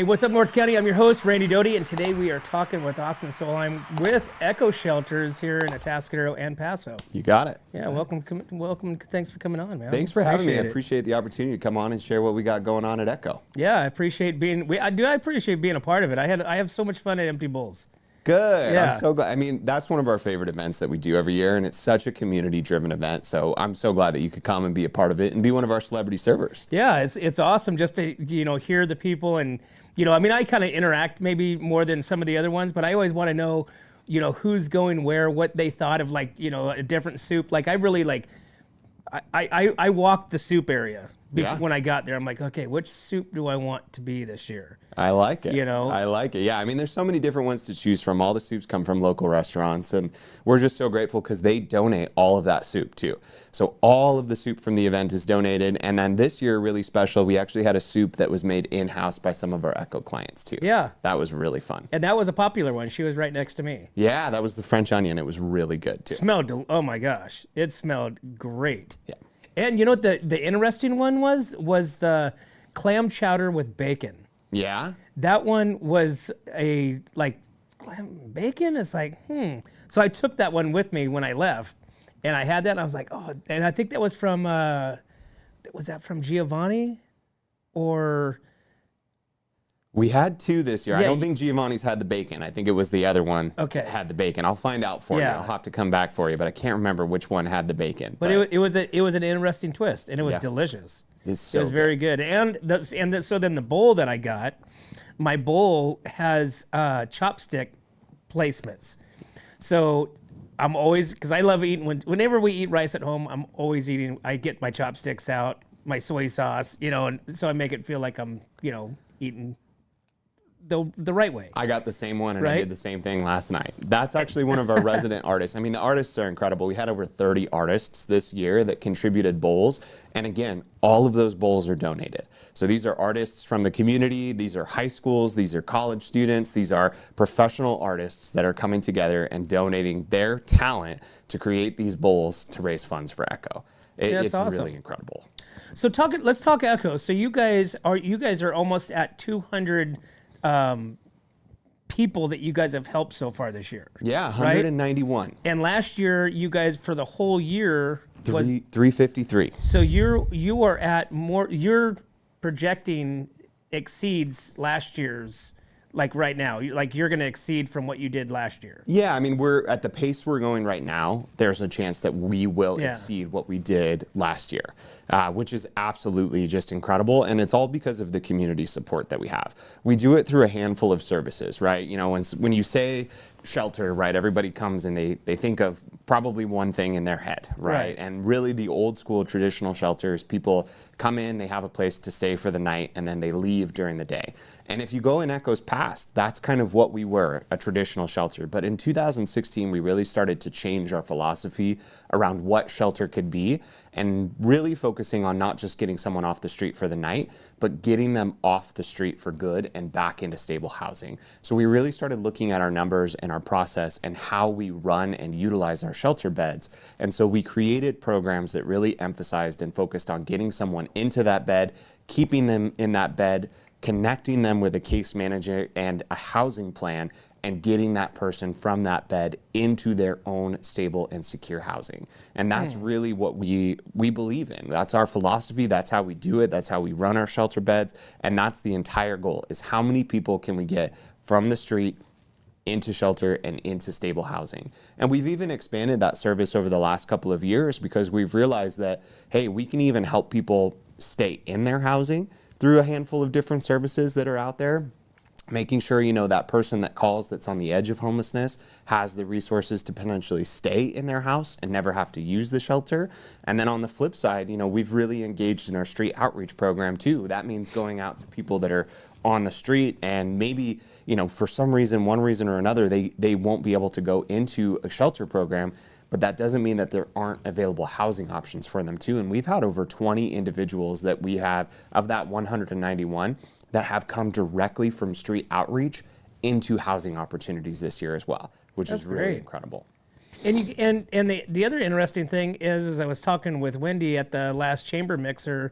what's up, North County? I'm your host, Randy Doty, and today we are talking with Austin Solheim with Echo Shelters here in Atascadero and Paso. You got it. Yeah, welcome. Thanks for coming on, man. Thanks for having me. I appreciate the opportunity to come on and share what we got going on at Echo. Yeah, I appreciate being. I appreciate being a part of it. I have so much fun at Empty Bowls. Good. Yeah. I'm so glad. I mean, that's one of our favorite events that we do every year, and it's such a community-driven event. So I'm so glad that you could come and be a part of it and be one of our celebrity servers. Yeah, it's awesome just to hear the people and I mean, I kind of interact maybe more than some of the other ones, but I always want to know who's going where, what they thought of a different soup. Like I really I walked the soup area when I got there. I'm like, okay, which soup do I want to be this year? I like it. I like it. Yeah, I mean, there's so many different ones to choose from. All the soups come from local restaurants, and we're just so grateful because they donate all of that soup too. So all of the soup from the event is donated, and then this year, really special, we actually had a soup that was made in-house by some of our Echo clients too. Yeah. That was really fun. And that was a popular one. She was right next to me. Yeah, that was the French onion. It was really good too. Oh my gosh, it smelled great. Yeah. And you know what the interesting one was the clam chowder with bacon. Yeah. That one was clam bacon. It's like, So I took that one with me when I left, and I had that, and I was like, oh, and I think that was from, was that from Giovanni, or? We had two this year. Yeah. I don't think Giovanni's had the bacon. I think it was the other one that had the bacon. I'll find out for you. I'll have to come back for you, but I can't remember which one had the bacon. But it was an interesting twist, and it was delicious. It was very good. So then the bowl that I got, my bowl has chopstick placements. So I'm always, because I love eating, whenever we eat rice at home, I'm always eating, I get my chopsticks out, my soy sauce, and so I make it feel like I'm, eating the right way. I got the same one, and I did the same thing last night. That's actually one of our resident artists. I mean, the artists are incredible. We had over 30 artists this year that contributed bowls, and again, all of those bowls are donated. So these are artists from the community, these are high schools, these are college students, these are professional artists that are coming together and donating their talent to create these bowls to raise funds for Echo. It's awesome. Really incredible. So let's talk Echo. So you guys are almost at 200 people that you guys have helped so far this year. Yeah, 191. Right? And last year, you guys for the whole year was 353. So you are at more. You're projecting exceeds last year's. Like right now, you're going to exceed from what you did last year. Yeah, I mean, we're at the pace we're going right now. There's a chance that we will exceed what we did last year, which is absolutely just incredible. And it's all because of the community support that we have. We do it through a handful of services, right? When you say shelter, right, everybody comes and they think of probably one thing in their head, right? And really the old school traditional shelters, people come in, they have a place to stay for the night, and then they leave during the day. And if you go in Echo's past, that's kind of what we were, a traditional shelter. But in 2016, we really started to change our philosophy around what shelter could be, and really focusing on not just getting someone off the street for the night, but getting them off the street for good and back into stable housing. So we really started looking at our numbers and our process and how we run and utilize our shelter beds. And so we created programs that really emphasized and focused on getting someone into that bed, keeping them in that bed, connecting them with a case manager and a housing plan, and getting that person from that bed into their own stable and secure housing. And that's really what we believe in. That's our philosophy. That's how we do it. That's how we run our shelter beds. And that's the entire goal, is how many people can we get from the street into shelter and into stable housing. And we've even expanded that service over the last couple of years because we've realized that, hey, we can even help people stay in their housing through a handful of different services that are out there. Making sure, that person that calls that's on the edge of homelessness has the resources to potentially stay in their house and never have to use the shelter. And then on the flip side, we've really engaged in our street outreach program too. That means going out to people that are on the street and maybe, for some reason, one reason or another, they won't be able to go into a shelter program. But that doesn't mean that there aren't available housing options for them too. And we've had over 20 individuals that we have, of that 191, that have come directly from street outreach into housing opportunities this year as well, which is really incredible. And the other interesting thing is I was talking with Wendy at the last chamber mixer.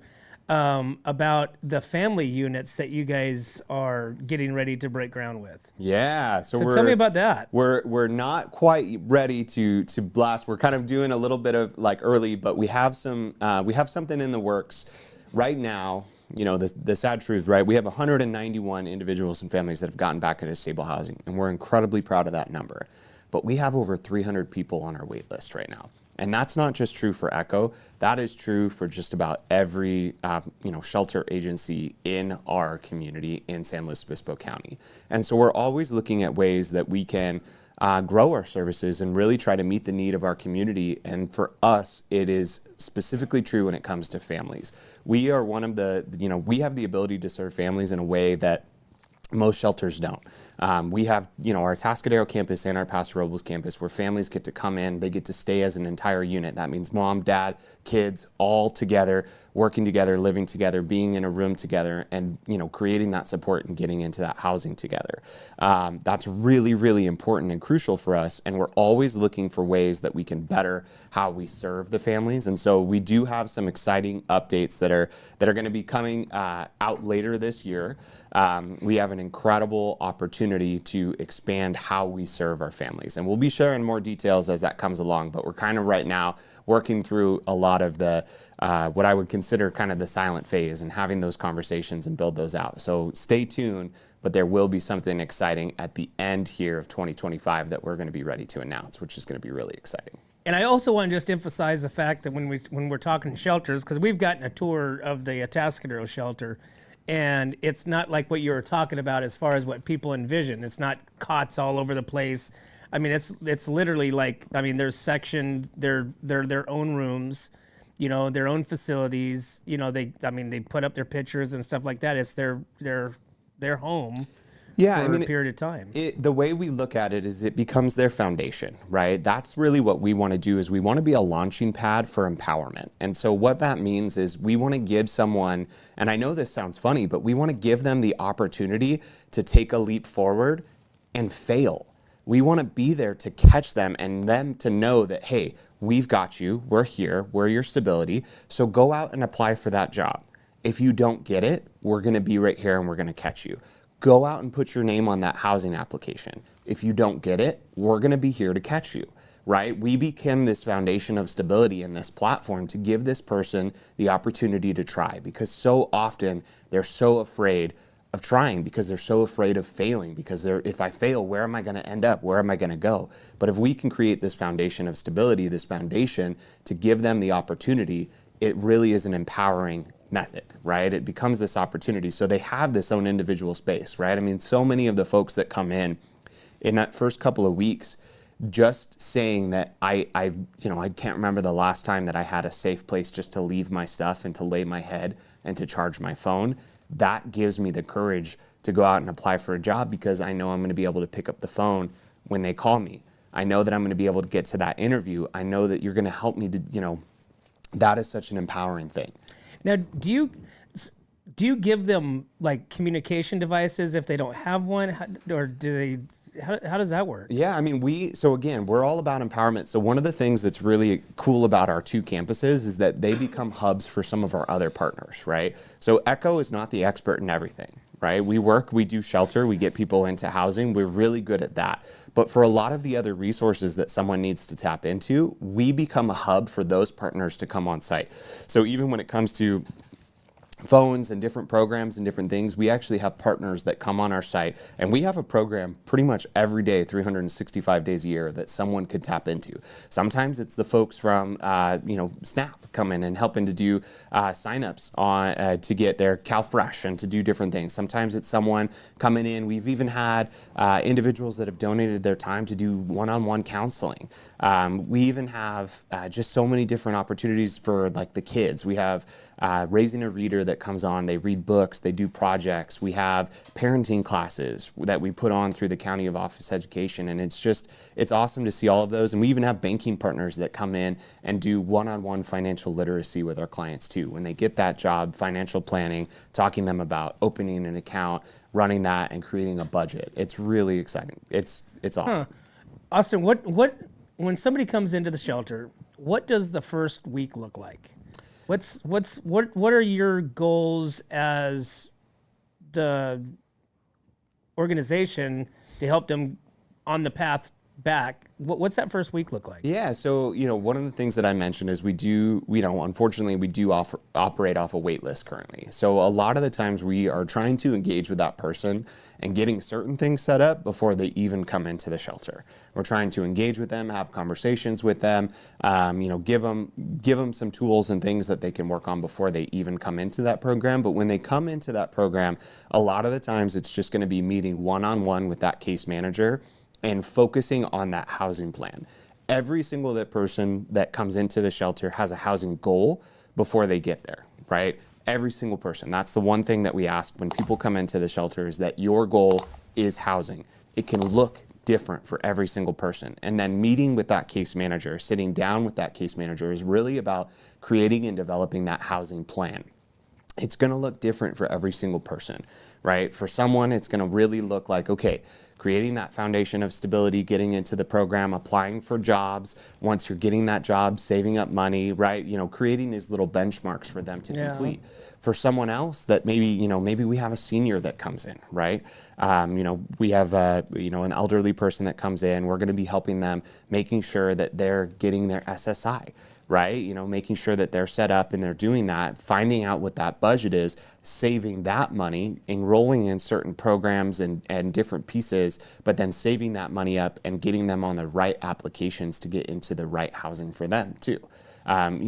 about the family units that you guys are getting ready to break ground with. Yeah, So tell me about that. We're not quite ready to blast. We're kind of doing a little bit of like early, but we have something in the works right now. You know, the sad truth, right? We have 191 individuals and families that have gotten back into stable housing, and we're incredibly proud of that number. But we have over 300 people on our wait list right now. And that's not just true for Echo. That is true for just about every shelter agency in our community in San Luis Obispo County. And so we're always looking at ways that we can grow our services and really try to meet the need of our community. And for us, it is specifically true when it comes to families. We are one of the, we have the ability to serve families in a way that most shelters don't. We have, our Atascadero campus and our Paso Robles campus where families get to come in, they get to stay as an entire unit. That means mom, dad, kids, all together, working together, living together, being in a room together, and, creating that support and getting into that housing together. That's really, really important and crucial for us. And we're always looking for ways that we can better how we serve the families. And so we do have some exciting updates that are going to be coming out later this year. We have an incredible opportunity to expand how we serve our families. And we'll be sharing more details as that comes along, but we're kind of right now working through a lot of the, what I would consider kind of the silent phase and having those conversations and build those out. So stay tuned, but there will be something exciting at the end here of 2025 that we're going to be ready to announce, which is going to be really exciting. And I also want to just emphasize the fact that when we're talking shelters, because we've gotten a tour of the Atascadero shelter, and it's not like what you were talking about as far as what people envision. It's not cots all over the place. I mean, it's literally like, there's sectioned, they're their own rooms, their own facilities. They put up their pictures and stuff like that. It's their home. Yeah, for a period of time. The way we look at it is it becomes their foundation, right? That's really what we want to do is we want to be a launching pad for empowerment. And so what that means is we want to give someone, and I know this sounds funny, but we want to give them the opportunity to take a leap forward and fail. We want to be there to catch them and them to know that, hey, we've got you, we're here, we're your stability, so go out and apply for that job. If you don't get it, we're going to be right here and we're going to catch you. Go out and put your name on that housing application. If you don't get it, we're going to be here to catch you, right? We became this foundation of stability in this platform to give this person the opportunity to try, because so often they're so afraid of trying because they're so afraid of failing, because if I fail, where am I going to end up? Where am I going to go? But if we can create this foundation of stability, this foundation to give them the opportunity, it really is an empowering method, right? It becomes this opportunity. So they have this own individual space, right? So many of the folks that come in that first couple of weeks, just saying that I can't remember the last time that I had a safe place just to leave my stuff and to lay my head and to charge my phone. That gives me the courage to go out and apply for a job because I know I'm going to be able to pick up the phone when they call me. I know that I'm going to be able to get to that interview. I know that you're going to help me to, that is such an empowering thing. Now, do you give them like communication devices if they don't have one, or do they? How does that work? Yeah, so again, we're all about empowerment. So one of the things that's really cool about our two campuses is that they become hubs for some of our other partners, right? So Echo is not the expert in everything, right? We do shelter, we get people into housing, we're really good at that. But for a lot of the other resources that someone needs to tap into, we become a hub for those partners to come on site. So even when it comes to phones and different programs and different things, we actually have partners that come on our site, and we have a program pretty much every day, 365 days a year, that someone could tap into. Sometimes it's the folks from SNAP coming and helping to do signups on to get their CalFresh and to do different things. Sometimes it's someone coming in. We've even had individuals that have donated their time to do one-on-one counseling. We even have just so many different opportunities for like the kids. We have Raising a Reader that comes on. They read books, they do projects. We have parenting classes that we put on through the County of Office Education, and it's awesome to see all of those. And we even have banking partners that come in and do one-on-one financial literacy with our clients too. When they get that job, financial planning, talking to them about opening an account, running that, and creating a budget. It's really exciting. It's awesome. Austin, when somebody comes into the shelter, what does the first week look like? What are your goals as the organization to help them on the path back? What's that first week look like? Yeah, so one of the things that I mentioned is unfortunately we do operate off a wait list currently. So a lot of the times we are trying to engage with that person and getting certain things set up before they even come into the shelter. We're trying to engage with them, have conversations with them, give them some tools and things that they can work on before they even come into that program. But when they come into that program, a lot of the times it's just going to be meeting one-on-one with that case manager and focusing on that housing plan. Every single person that comes into the shelter has a housing goal before they get there, right? Every single person. That's the one thing that we ask when people come into the shelter is that your goal is housing. It can look different for every single person. And then meeting with that case manager, sitting down with that case manager is really about creating and developing that housing plan. It's going to look different for every single person, right? For someone, it's going to really look like, okay, creating that foundation of stability, getting into the program, applying for jobs. Once you're getting that job, saving up money, right? Creating these little benchmarks for them to complete. For someone else that maybe we have a senior that comes in, right? We have an elderly person that comes in. We're going to be helping them, making sure that they're getting their SSI, right? Making sure that they're set up and they're doing that, finding out what that budget is, saving that money, enrolling in certain programs and different pieces, but then saving that money up and getting them on the right applications to get into the right housing for them too.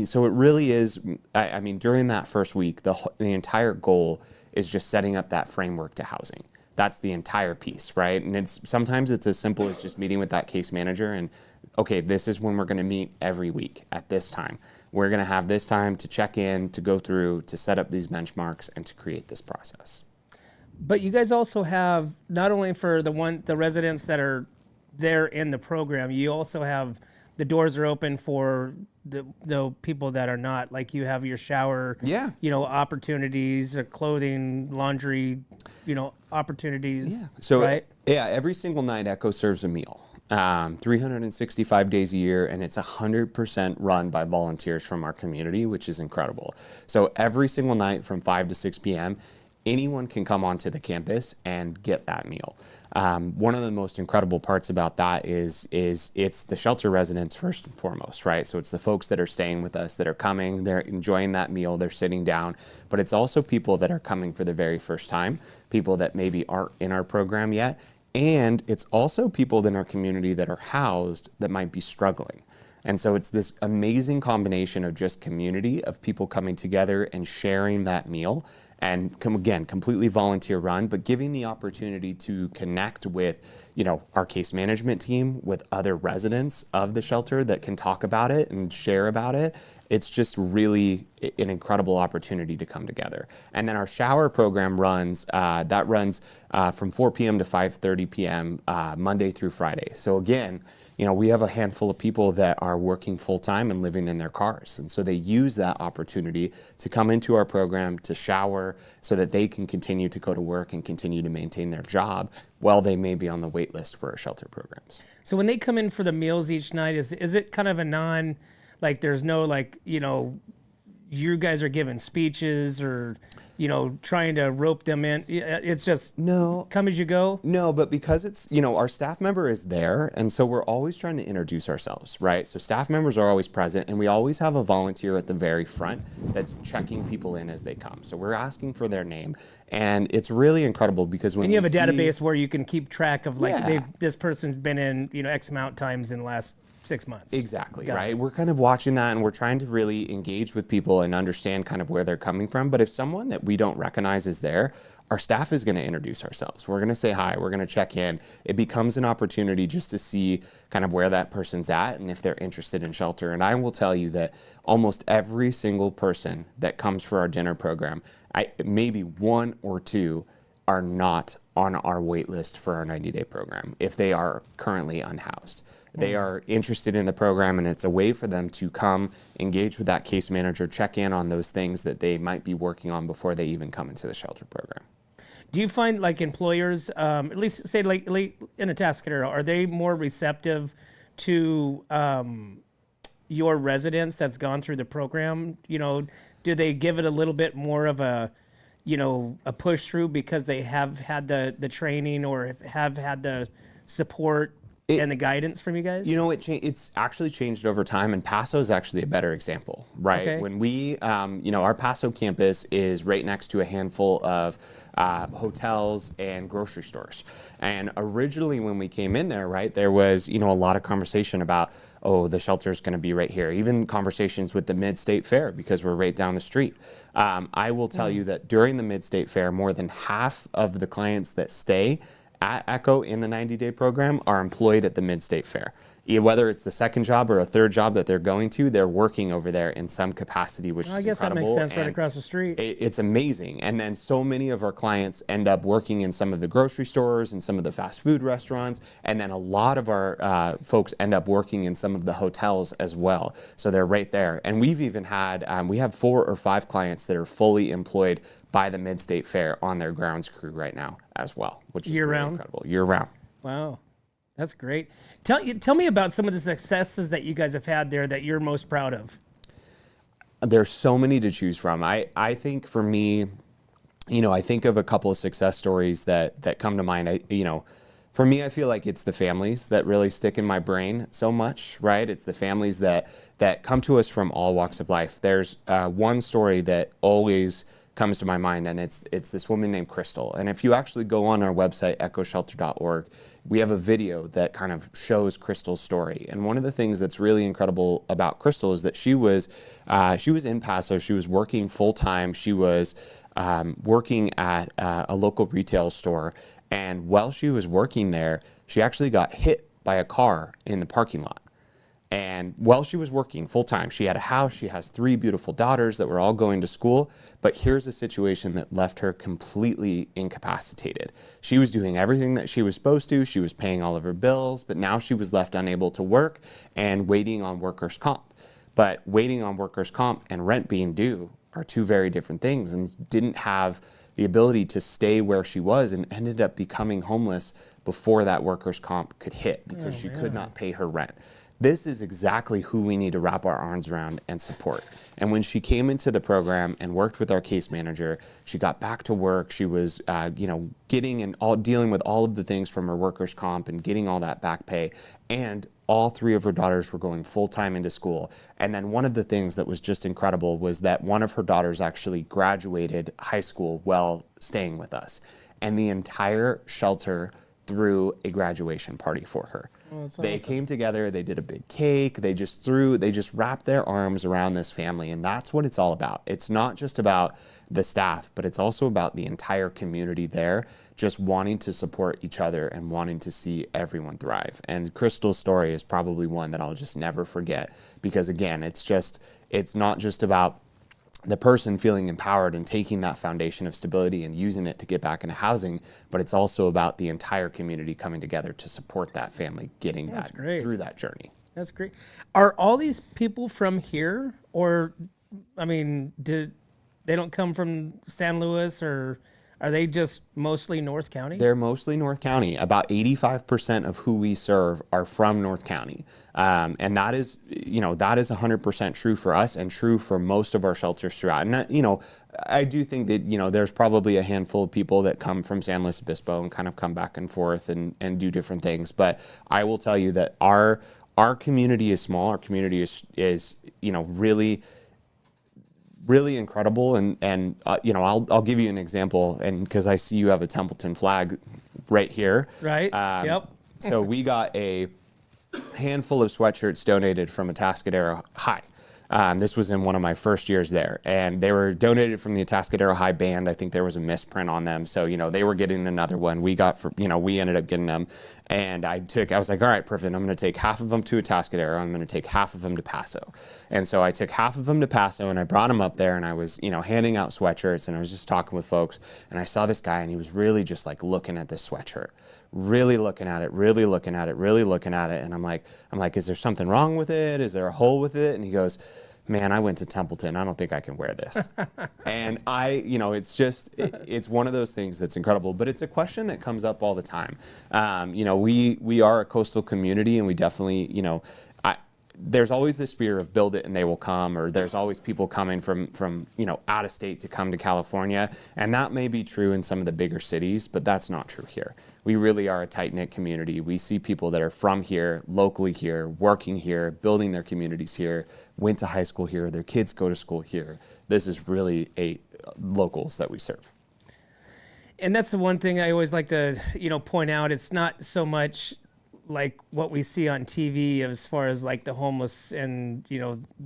So it really is, during that first week, the entire goal is just setting up that framework to housing. That's the entire piece, right? And sometimes it's as simple as just meeting with that case manager and, okay, this is when we're going to meet every week at this time. We're going to have this time to check in, to go through, to set up these benchmarks, and to create this process. But you guys also have, not only for the residents that are there in the program, you also have the doors are open for the people that are not. Like you have your shower, opportunities, clothing, laundry, opportunities. Yeah. So right? Every single night Echo serves a meal. 365 days a year, and it's 100% run by volunteers from our community, which is incredible. So every single night from 5 to 6 p.m., anyone can come onto the campus and get that meal. One of the most incredible parts about that is it's the shelter residents first and foremost, right? So it's the folks that are staying with us that are coming, they're enjoying that meal, they're sitting down, but it's also people that are coming for the very first time, people that maybe aren't in our program yet, and it's also people in our community that are housed that might be struggling. And so it's this amazing combination of just community, of people coming together and sharing that meal. And again, completely volunteer run, but giving the opportunity to connect with, our case management team, with other residents of the shelter that can talk about it and share about it. It's just really an incredible opportunity to come together. And then our shower program runs from 4 p.m. to 5:30 p.m. Monday through Friday. So again, we have a handful of people that are working full-time and living in their cars. And so they use that opportunity to come into our program to shower so that they can continue to go to work and continue to maintain their job while they may be on the wait list for our shelter programs. So when they come in for the meals each night, is it kind of a there's no you guys are giving speeches or trying to rope them in? It's just come as you go? No, but because it's, our staff member is there, and so we're always trying to introduce ourselves, right? So staff members are always present, and we always have a volunteer at the very front that's checking people in as they come. So we're asking for their name, and it's really incredible because when you have a database where you can keep track of this person's been in, X amount times in the last 6 months. Exactly, right? We're kind of watching that, and we're trying to really engage with people and understand kind of where they're coming from. But if someone that we don't recognize is there, our staff is going to introduce ourselves. We're going to say hi. We're going to check in. It becomes an opportunity just to see kind of where that person's at and if they're interested in shelter. And I will tell you that almost every single person that comes for our dinner program, maybe one or two are not on our wait list for our 90-day program if they are currently unhoused. They are interested in the program, and it's a way for them to come, engage with that case manager, check in on those things that they might be working on before they even come into the shelter program. Do you find employers, at least say in Atascadero, are they more receptive to your residents that's gone through the program, do they give it a little bit more of a, a push through because they have had the training or have had the support and the guidance from you guys? It's actually changed over time, and Paso is actually a better example, right? Okay. When we, our Paso campus is right next to a handful of hotels and grocery stores. And originally when we came in there, right, there was, a lot of conversation about, oh, the shelter's going to be right here. Even conversations with the Mid-State Fair because we're right down the street. I will tell you that during the Mid-State Fair, more than half of the clients that stay at Echo in the 90-day program are employed at the Mid-State Fair. Whether it's the second job or a third job that they're going to, they're working over there in some capacity, which is incredible. I guess that makes sense, right across the street. It's amazing. And then so many of our clients end up working in some of the grocery stores and some of the fast food restaurants. And then a lot of our folks end up working in some of the hotels as well. So they're right there. And we've even had, we have 4 or 5 clients that are fully employed by the Mid-State Fair on their grounds crew right now as well, which is really incredible. Year round. Wow. That's great. Tell me about some of the successes that you guys have had there that you're most proud of. There's so many to choose from. I think for me, I think of a couple of success stories that come to mind. For me, I feel like it's the families that really stick in my brain so much, right? It's the families that come to us from all walks of life. There's one story that always comes to my mind, and it's this woman named Crystal. And if you actually go on our website, echoshelter.org, we have a video that kind of shows Crystal's story. And one of the things that's really incredible about Crystal is that she was in Paso. She was working full time. She was working at a local retail store. And while she was working there, she actually got hit by a car in the parking lot. And while she was working full time, she had a house, she has 3 beautiful daughters that were all going to school, but here's a situation that left her completely incapacitated. She was doing everything that she was supposed to, she was paying all of her bills, but now she was left unable to work and waiting on workers' comp. But waiting on workers' comp and rent being due are 2 very different things, and didn't have the ability to stay where she was and ended up becoming homeless before that workers' comp could hit because she could not pay her rent. This is exactly who we need to wrap our arms around and support. And when she came into the program and worked with our case manager, she got back to work. She was, getting and dealing with all of the things from her workers' comp and getting all that back pay. And all 3 of her daughters were going full time into school. And then one of the things that was just incredible was that one of her daughters actually graduated high school while staying with us. And the entire shelter threw a graduation party for her. They came together, they did a big cake, they just wrapped their arms around this family, and that's what it's all about. It's not just about the staff, but it's also about the entire community there just wanting to support each other and wanting to see everyone thrive. And Crystal's story is probably one that I'll just never forget because, again, it's not just about the person feeling empowered and taking that foundation of stability and using it to get back into housing, but it's also about the entire community coming together to support that family getting through that journey. That's great. Are all these people from here, or, they don't come from San Luis, or are they just mostly North County? They're mostly North County. About 85% of who we serve are from North County. And that is 100% true for us and true for most of our shelters throughout. And, I do think that, there's probably a handful of people that come from San Luis Obispo and kind of come back and forth and do different things. But I will tell you that our community is small. Our community is really incredible. And I'll give you an example, and because I see you have a Templeton flag right here. Right. Yep. So we got a handful of sweatshirts donated from Atascadero High. This was in one of my first years there, and they were donated from the Atascadero High band. I think there was a misprint on them, so they were getting another one. We ended up getting them, and I was like, all right, perfect. I'm going to take half of them to Atascadero. I'm going to take half of them to Paso, and so I took half of them to Paso, and I brought them up there, and I was handing out sweatshirts, and I was just talking with folks, and I saw this guy, and he was really just like looking at this sweatshirt. Really looking at it, and I'm like, is there something wrong with it? Is there a hole with it? And he goes, man, I went to Templeton. I don't think I can wear this. And it's one of those things that's incredible, but it's a question that comes up all the time. We are a coastal community, and we definitely, there's always this fear of build it and they will come, or there's always people coming from out of state to come to California. And that may be true in some of the bigger cities, but that's not true here. We really are a tight-knit community. We see people that are from here, locally here, working here, building their communities here, went to high school here, their kids go to school here. This is really locals that we serve. And that's the one thing I always like to, point out. It's not so much like what we see on TV as far as like the homeless and,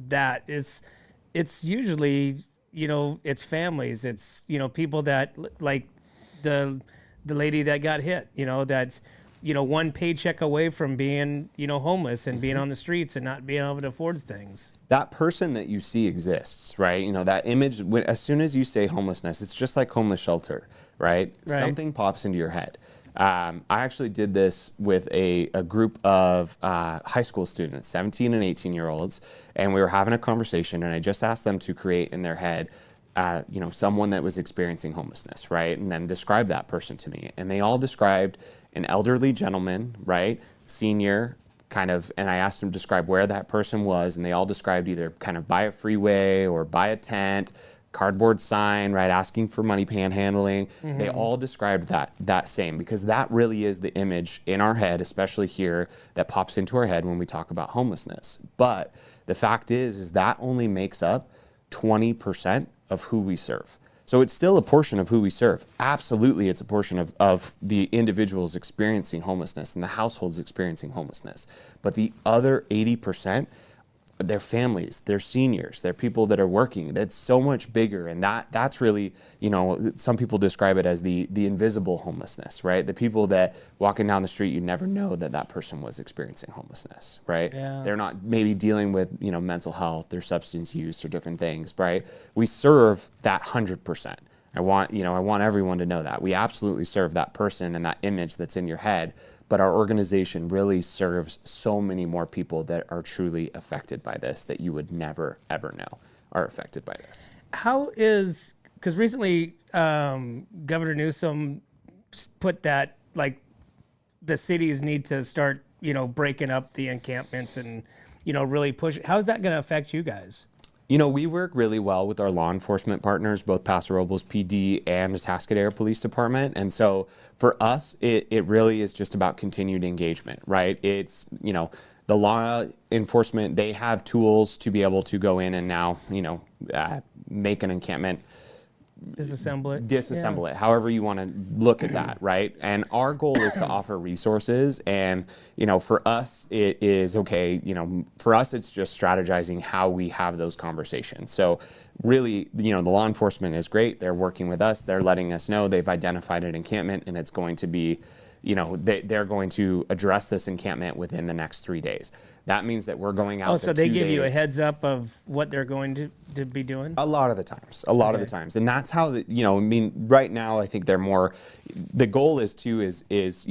that it's usually, it's families. It's, people that like the lady that got hit, that's, one paycheck away from being, homeless and being on the streets and not being able to afford things. That person that you see exists, right? That image, as soon as you say homelessness, it's just like homeless shelter, right? Something pops into your head. I actually did this with a group of high school students, 17 and 18-year-olds, and we were having a conversation, and I just asked them to create in their head someone that was experiencing homelessness, right? And then describe that person to me. And they all described an elderly gentleman, right? Senior, kind of, and I asked them to describe where that person was, and they all described either kind of by a freeway or by a tent, cardboard sign, right? Asking for money, panhandling. Mm-hmm. They all described that same, because that really is the image in our head, especially here, that pops into our head when we talk about homelessness. But the fact is that only makes up 20% of who we serve. So it's still a portion of who we serve. Absolutely, it's a portion of the individuals experiencing homelessness and the households experiencing homelessness. But the other 80%, they're families, they're seniors, they're people that are working. That's so much bigger, and that's really, some people describe it as the invisible homelessness, right? The people that walking down the street, you never know that person was experiencing homelessness, right? Yeah. They're not maybe dealing with, mental health or substance use or different things, right? We serve that 100%. I want everyone to know that. We absolutely serve that person and that image that's in your head. But our organization really serves so many more people that are truly affected by this that you would never, ever know are affected by this. Because recently Governor Newsom put that, like, the cities need to start, breaking up the encampments and, really push. How is that going to affect you guys? We work really well with our law enforcement partners, both Paso Robles PD and the Tascadero Police Department. And so for us, it really is just about continued engagement, right? It's, the law enforcement, they have tools to be able to go in and now, make an encampment. Disassemble it, however you want to look at that, right? And our goal is to offer resources, and for us it is okay, for us it's just strategizing how we have those conversations. So really, the law enforcement is great. They're working with us, they're letting us know they've identified an encampment and it's going to be, they're going to address this encampment within the next 3 days. That means that we're going out. Oh, so they give you a heads up of what they're going to be doing? A lot of the times. And that's how, right now I think they're more, the goal is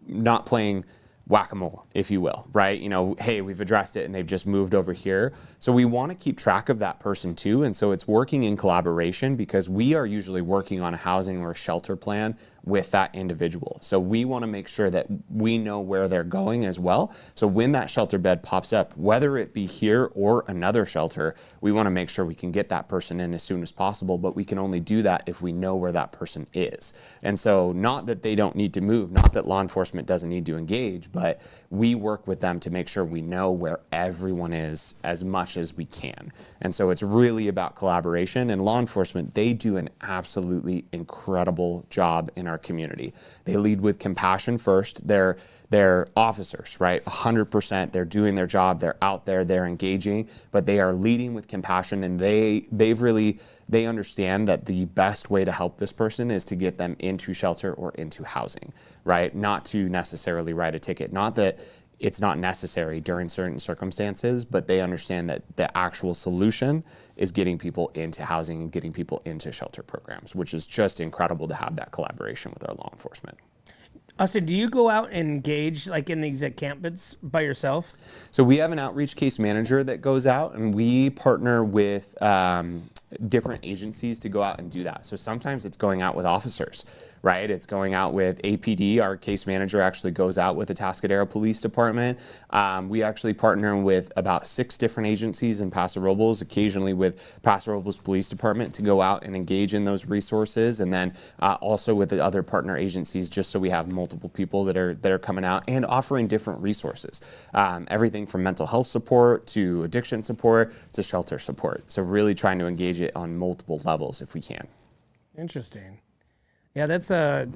not playing whack-a-mole, if you will, right? Hey, we've addressed it and they've just moved over here. So we want to keep track of that person too. And so it's working in collaboration, because we are usually working on a housing or a shelter plan with that individual. So we want to make sure that we know where they're going as well. So when that shelter bed pops up, whether it be here or another shelter, we want to make sure we can get that person in as soon as possible, but we can only do that if we know where that person is. And so not that they don't need to move, not that law enforcement doesn't need to engage, but we work with them to make sure we know where everyone is as much as we can. And so it's really about collaboration, and law enforcement, they do an absolutely incredible job in our community. They lead with compassion first. They're officers, right? 100%. They're doing their job. They're out there. They're engaging, but they are leading with compassion, and they understand that the best way to help this person is to get them into shelter or into housing, right? Not to necessarily write a ticket. Not that it's not necessary during certain circumstances, but they understand that the actual solution is getting people into housing and getting people into shelter programs, which is just incredible to have that collaboration with our law enforcement. Austin, do you go out and engage like in these encampments by yourself? So we have an outreach case manager that goes out, and we partner with different agencies to go out and do that. So sometimes it's going out with officers, right? It's going out with APD. Our case manager actually goes out with the Tascadero Police Department. We actually partner with about 6 different agencies in Paso Robles, occasionally with Paso Robles Police Department, to go out and engage in those resources, and then also with the other partner agencies, just so we have multiple people that are coming out and offering different resources. Everything from mental health support to addiction support to shelter support. So really trying to engage it on multiple levels if we can. Interesting. Yeah, that's I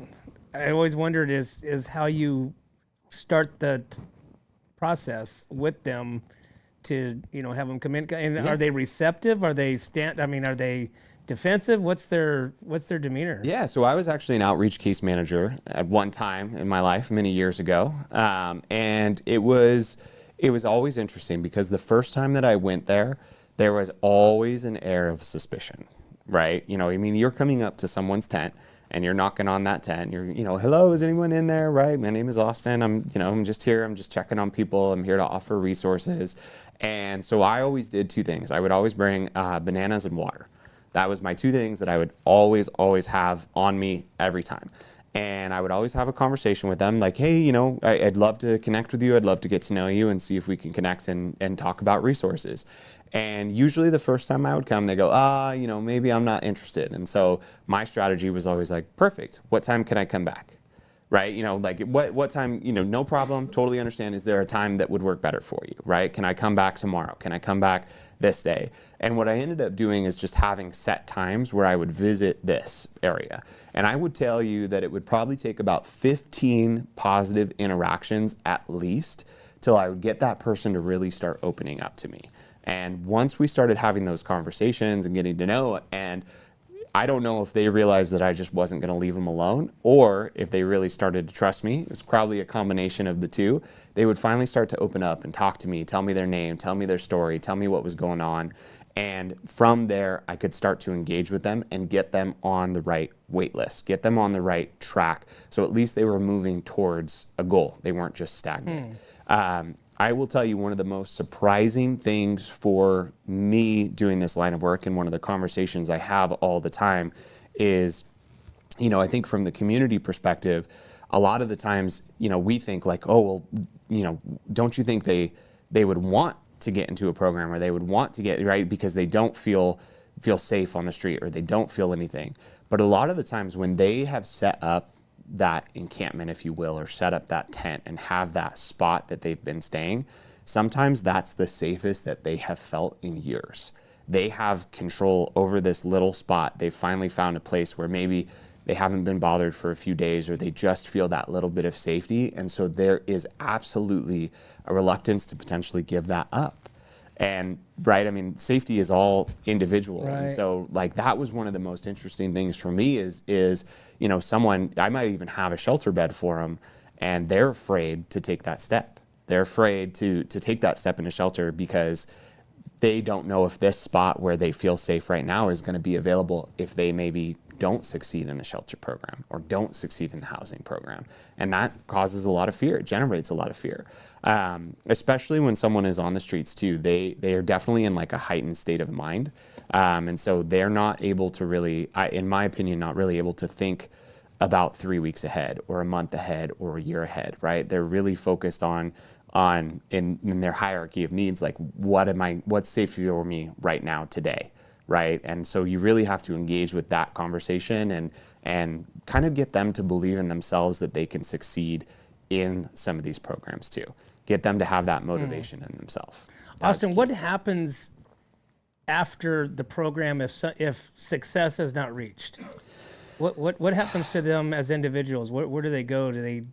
always wondered is how you start the process with them to, have them come in. And are they receptive? Are they are they defensive? What's their demeanor? Yeah, so I was actually an outreach case manager at one time in my life many years ago, and it was always interesting because the first time that I went there was always an air of suspicion, right? You're coming up to someone's tent and you're knocking on that tent. You're, hello, is anyone in there? Right? My name is Austin. I'm just here. I'm just checking on people. I'm here to offer resources. And so I always did 2 things. I would always bring bananas and water. That was my 2 things that I would always have on me every time. And I would always have a conversation with them like, hey, I'd love to connect with you. I'd love to get to know you and see if we can connect and talk about resources. And usually the first time I would come, they go, maybe I'm not interested. And so my strategy was always like, perfect. What time can I come back? Right? What time, no problem. Totally understand. Is there a time that would work better for you? Right? Can I come back tomorrow? Can I come back this day? And what I ended up doing is just having set times where I would visit this area. And I would tell you that it would probably take about 15 positive interactions at least till I would get that person to really start opening up to me. And once we started having those conversations and getting to know, and I don't know if they realized that I just wasn't going to leave them alone, or if they really started to trust me. It was probably a combination of the 2. They would finally start to open up and talk to me, tell me their name, tell me their story, tell me what was going on. And from there, I could start to engage with them and get them on the right wait list, get them on the right track. So at least they were moving towards a goal. They weren't just stagnant. I will tell you, one of the most surprising things for me doing this line of work, and one of the conversations I have all the time is, I think from the community perspective, a lot of the times, we think like, oh, well, don't you think they would want to get into a program, or they would want to get, right, because they don't feel safe on the street, or they don't feel anything. But a lot of the times when they have set up that encampment, if you will, or set up that tent and have that spot that they've been staying, sometimes that's the safest that they have felt in years. They have control over this little spot. They've finally found a place where maybe they haven't been bothered for a few days, or they just feel that little bit of safety. And so there is absolutely a reluctance to potentially give that up. And right, safety is all individual. Right. And so that was one of the most interesting things for me is someone, I might even have a shelter bed for them, and they're afraid to take that step. They're afraid to take that step into shelter because they don't know if this spot where they feel safe right now is going to be available if they maybe don't succeed in the shelter program or don't succeed in the housing program. And that causes a lot of fear. It generates a lot of fear. Especially when someone is on the streets too. They are definitely in a heightened state of mind. And so they're not able to really, in my opinion, not really able to think about 3 weeks ahead or a month ahead or a year ahead, right? They're really focused on in their hierarchy of needs, like what's safe for me right now today. Right. And so you really have to engage with that conversation and kind of get them to believe in themselves that they can succeed in some of these programs too. Get them to have that motivation in themselves. Austin, what happens after the program if success is not reached? What happens to them as individuals? Where do they go? Do they?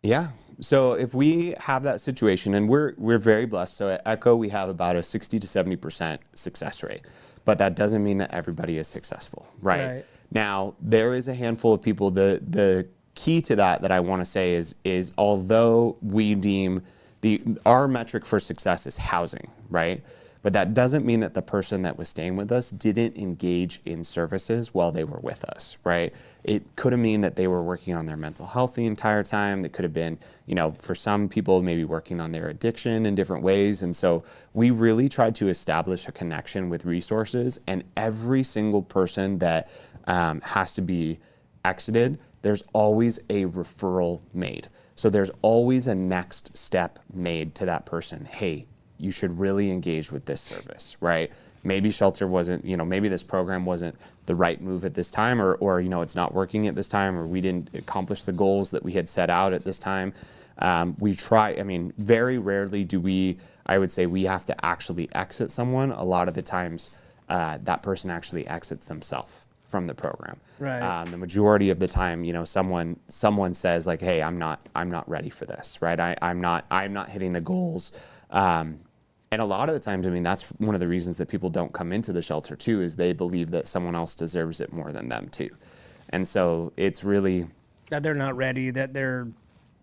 Yeah. So if we have that situation, and we're very blessed. So at Echo, we have about a 60 to 70% success rate. But that doesn't mean that everybody is successful, right? Now, there is a handful of people. The key to that I want to say is although we deem our metric for success is housing, right? But that doesn't mean that the person that was staying with us didn't engage in services while they were with us, right? It could have mean that they were working on their mental health the entire time. They could have been, for some people, maybe working on their addiction in different ways. And so we really tried to establish a connection with resources, and every single person that has to be exited, there's always a referral made. So there's always a next step made to that person. Hey, you should really engage with this service, right? Maybe shelter wasn't, maybe this program wasn't the right move at this time, or it's not working at this time, or we didn't accomplish the goals that we had set out at this time. Very rarely I would say we have to actually exit someone. A lot of the times that person actually exits themselves from the program. Right. The majority of the time, someone says like, hey, I'm not ready for this, right? I'm not hitting the goals. And a lot of the times, that's one of the reasons that people don't come into the shelter too, is they believe that someone else deserves it more than them too. And so it's really that they're not ready, that they're,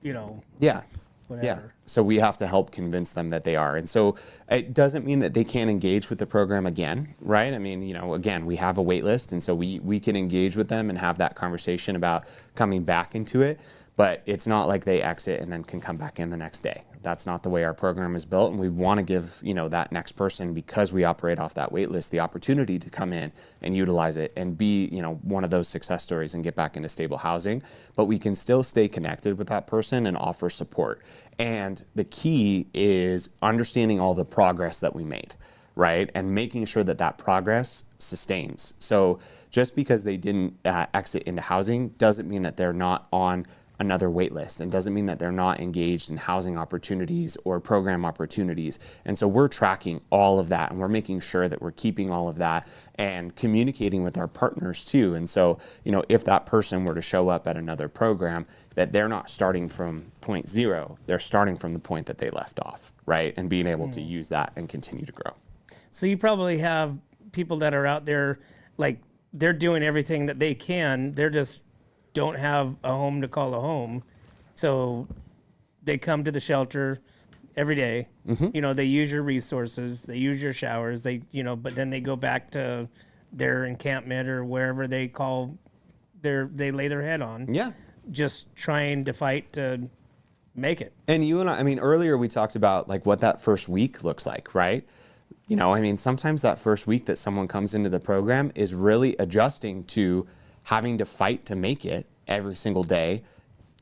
yeah. whatever. Yeah. So we have to help convince them that they are. And so it doesn't mean that they can't engage with the program again, right? Again, we have a wait list, and so we can engage with them and have that conversation about coming back into it. But it's not like they exit and then can come back in the next day. That's not the way our program is built, and we want to give that next person, because we operate off that wait list, the opportunity to come in and utilize it and be one of those success stories and get back into stable housing. But we can still stay connected with that person and offer support. And the key is understanding all the progress that we made, right? And making sure that that progress sustains. So just because they didn't exit into housing doesn't mean that they're not on another wait list, and doesn't mean that they're not engaged in housing opportunities or program opportunities. And so we're tracking all of that, and we're making sure that we're keeping all of that and communicating with our partners too. And so, if that person were to show up at another program, that they're not starting from point zero, they're starting from the point that they left off, right? And being able to use that and continue to grow. So you probably have people that are out there, like, they're doing everything that they can. They're just don't have a home to call a home. So they come to the shelter every day. Mm-hmm. They use your resources, they use your showers, but then they go back to their encampment or wherever they they lay their head on. Yeah. Just trying to fight to make it. And you and I earlier we talked about like what that first week looks like, right? Sometimes that first week that someone comes into the program is really adjusting to having to fight to make it every single day,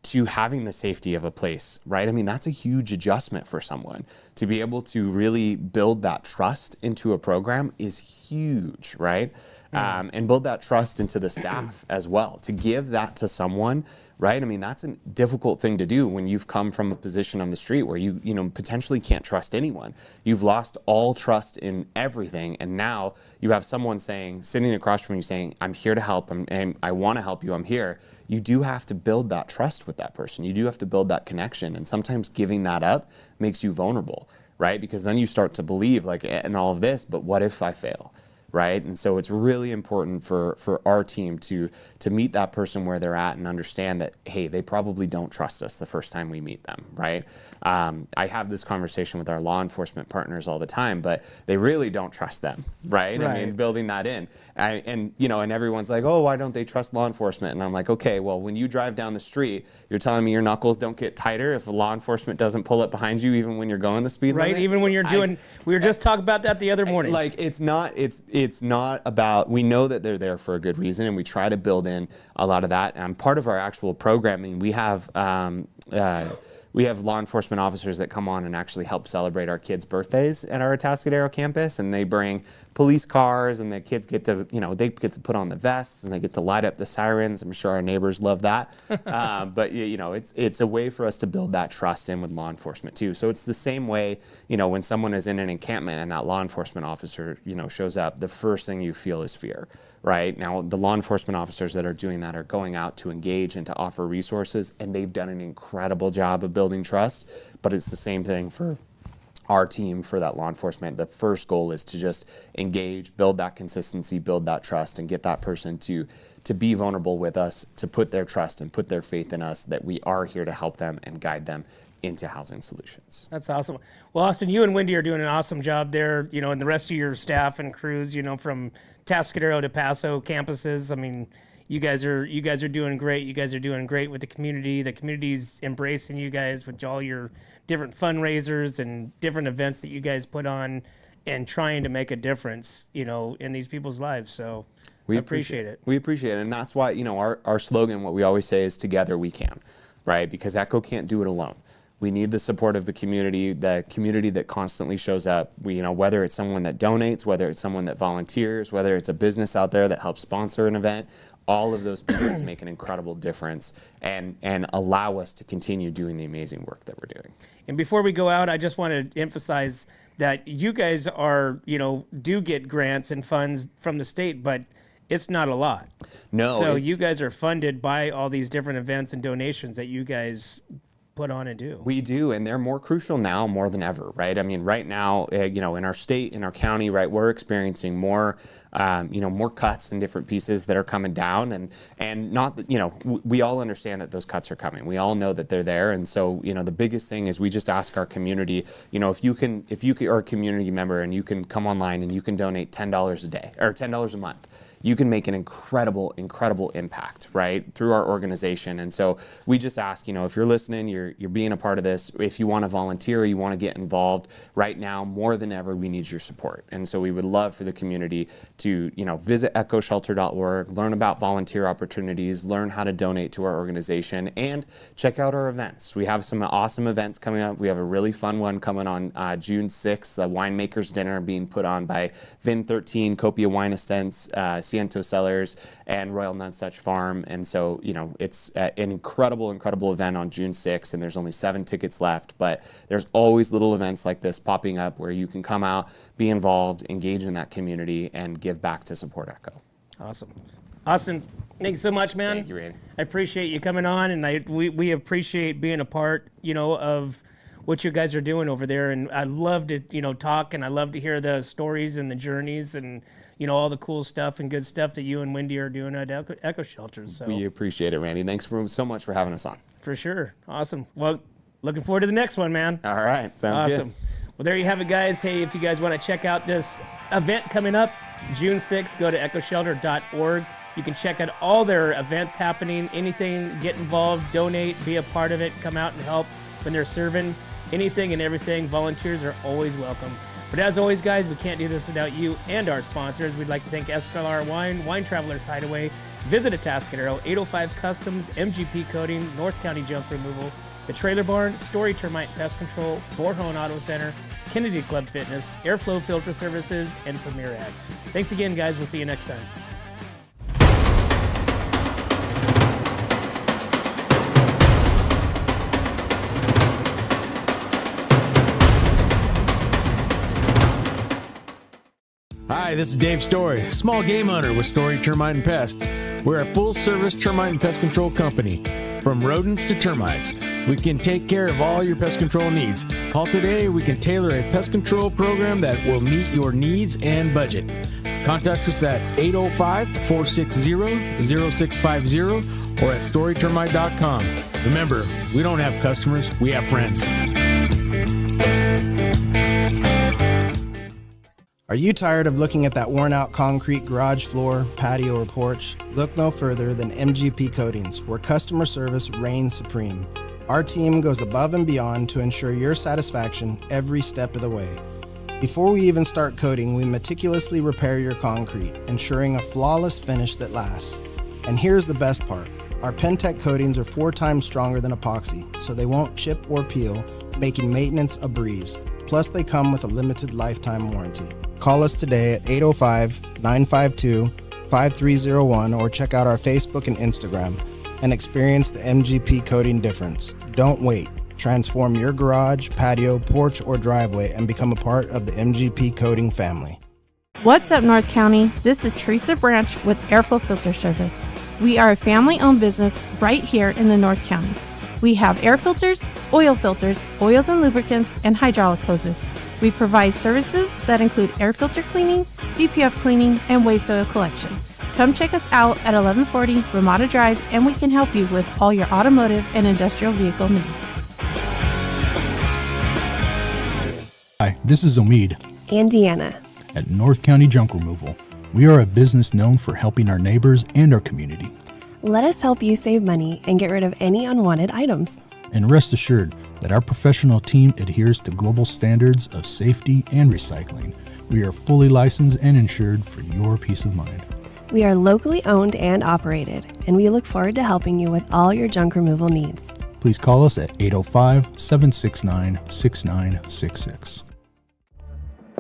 to having the safety of a place, right? That's a huge adjustment for someone. To be able to really build that trust into a program is huge, right? And build that trust into the staff as well. To give that to someone, right? That's a difficult thing to do when you've come from a position on the street where you potentially can't trust anyone. You've lost all trust in everything, and now you have someone sitting across from you saying, I'm here to help, and I want to help you, I'm here. You do have to build that trust with that person. You do have to build that connection, and sometimes giving that up makes you vulnerable, right? Because then you start to believe, like, in all of this, but what if I fail? Right? And so it's really important for our team to meet that person where they're at and understand that, hey, they probably don't trust us the first time we meet them, right? I have this conversation with our law enforcement partners all the time, but they really don't trust them, right? Building that in. And everyone's like, oh, why don't they trust law enforcement? And I'm like, okay, well, when you drive down the street, you're telling me your knuckles don't get tighter if law enforcement doesn't pull up behind you even when you're going the speed limit? Right, even when you're doing, we were just talking about that the other morning. Like, it's not about, we know that they're there for a good reason, and we try to build in a lot of that. Part of our actual programming, we have law enforcement officers that come on and actually help celebrate our kids' birthdays at our Atascadero campus, and they bring police cars, and the kids get to, they get to put on the vests, and they get to light up the sirens. I'm sure our neighbors love that. But it's a way for us to build that trust in with law enforcement too. So it's the same way, when someone is in an encampment and that law enforcement officer, shows up, the first thing you feel is fear. Right? Now, the law enforcement officers that are doing that are going out to engage and to offer resources, and they've done an incredible job of building trust, but it's the same thing for our team, for that law enforcement. The first goal is to just engage, build that consistency, build that trust, and get that person to be vulnerable with us, to put their trust and put their faith in us that we are here to help them and guide them into housing solutions. That's awesome. Well, Austin, you and Wendy are doing an awesome job there, and the rest of your staff and crews, from Tascadero to Paso campuses. You guys are doing great. You guys are doing great with the community. The community's embracing you guys with all your different fundraisers and different events that you guys put on. and trying to make a difference, in these people's lives. So I appreciate it. We appreciate it. And that's why, our slogan, what we always say is together we can, right? Because Echo can't do it alone. We need the support of the community that constantly shows up. Whether it's someone that donates, whether it's someone that volunteers, whether it's a business out there that helps sponsor an event, all of those pieces make an incredible difference and allow us to continue doing the amazing work that we're doing. And before we go out, I just want to emphasize that you guys do get grants and funds from the state, but it's not a lot. No. So you guys are funded by all these different events and donations that you guys put on and do. We do, and they're more crucial now more than ever, right? I mean, right now, in our state, in our county, right, we're experiencing more, more cuts and different pieces that are coming down, and not that, we all understand that those cuts are coming. We all know that they're there, and so, the biggest thing is we just ask our community, if you are a community member and you can come online and you can donate $10 a day or $10 a month, you can make an incredible impact, right, through our organization. And so we just ask, if you're listening, you're being a part of this, if you want to volunteer, you want to get involved, right now, more than ever, we need your support. And so we would love for the community to, visit echoshelter.org, learn about volunteer opportunities, learn how to donate to our organization, and check out our events. We have some awesome events coming up. We have a really fun one coming on June 6th, the Winemaker's Dinner being put on by Vin 13, Copia Wine Estates, Ciento Cellars, and Royal Nunsuch Farm. And so, it's an incredible event on June 6th, and there's only 7 tickets left, but there's always little events like this popping up where you can come out, be involved, engage in that community, and give back to support Echo. Awesome. Austin, thank you so much, man. Thank you, Randy. I appreciate you coming on, and we appreciate being a part, of what you guys are doing over there. And I love to, talk, and I love to hear the stories and the journeys and, all the cool stuff and good stuff that you and Wendy are doing at Echo Shelters. So We appreciate it, Randy. Thanks so much for having us on. For sure. Awesome. Well, looking forward to the next one, man. All right. Sounds awesome. good. Well, there you have it, guys. Hey, if you guys want to check out this event coming up, June 6th, go to echoshelter.org. You can check out all their events happening, anything, get involved, donate, be a part of it, come out and help when they're serving, anything and everything. Volunteers are always welcome. But as always, guys, we can't do this without you and our sponsors. We'd like to thank Escalar Wine Travelers Hideaway, Visit Atascadero, 805 Customs, MGP Coating, North County Junk Removal, The Trailer Barn, Story Termite Pest Control, Borhone Auto Center, Kennedy Club Fitness, Airflow Filter Services, and Premier Ag. Thanks again, guys. We'll see you next time. Hi, this is Dave Story, small game hunter with Story Termite and Pest. We're a full-service termite and pest control company. From rodents to termites, we can take care of all your pest control needs. Call today, we can tailor a pest control program that will meet your needs and budget. Contact us at 805-460-0650 or at storytermite.com. Remember, we don't have customers, we have friends. Are you tired of looking at that worn-out concrete garage floor, patio, or porch? Look no further than MGP Coatings, where customer service reigns supreme. Our team goes above and beyond to ensure your satisfaction every step of the way. Before we even start coating, we meticulously repair your concrete, ensuring a flawless finish that lasts. And here's the best part. Our Pentec coatings are 4 times stronger than epoxy, so they won't chip or peel, making maintenance a breeze. Plus, they come with a limited lifetime warranty. Call us today at 805-952-5301 or check out our Facebook and Instagram and experience the MGP coating difference. Don't wait. Transform your garage, patio, porch, or driveway and become a part of the MGP coating family. What's up, North County? This is Teresa Branch with Airflow Filter Service. We are a family-owned business right here in the North County. We have air filters, oils and lubricants, and hydraulic hoses. We provide services that include air filter cleaning, DPF cleaning, and waste oil collection. Come check us out at 1140 Ramada Drive, and we can help you with all your automotive and industrial vehicle needs. Hi, this is Omid and Deanna at North County Junk Removal. We are a business known for helping our neighbors and our community. Let us help you save money and get rid of any unwanted items. And rest assured that our professional team adheres to global standards of safety and recycling. We are fully licensed and insured for your peace of mind. We are locally owned and operated, and we look forward to helping you with all your junk removal needs. Please call us at 805-769-6966.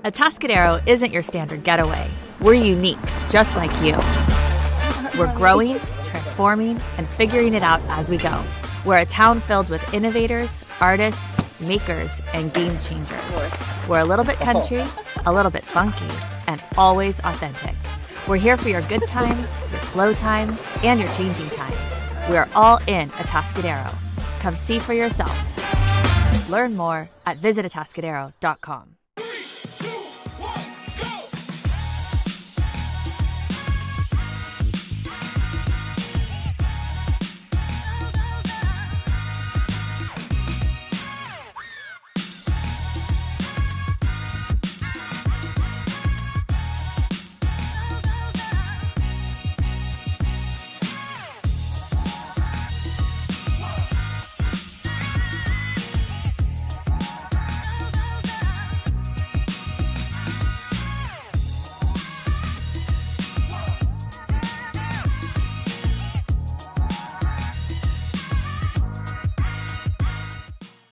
Atascadero isn't your standard getaway. We're unique, just like you. We're growing, transforming, and figuring it out as we go. We're a town filled with innovators, artists, makers, and game changers. We're a little bit country, a little bit funky, and always authentic. We're here for your good times, your slow times, and your changing times. We are all in Atascadero. Come see for yourself. Learn more at visitatascadero.com.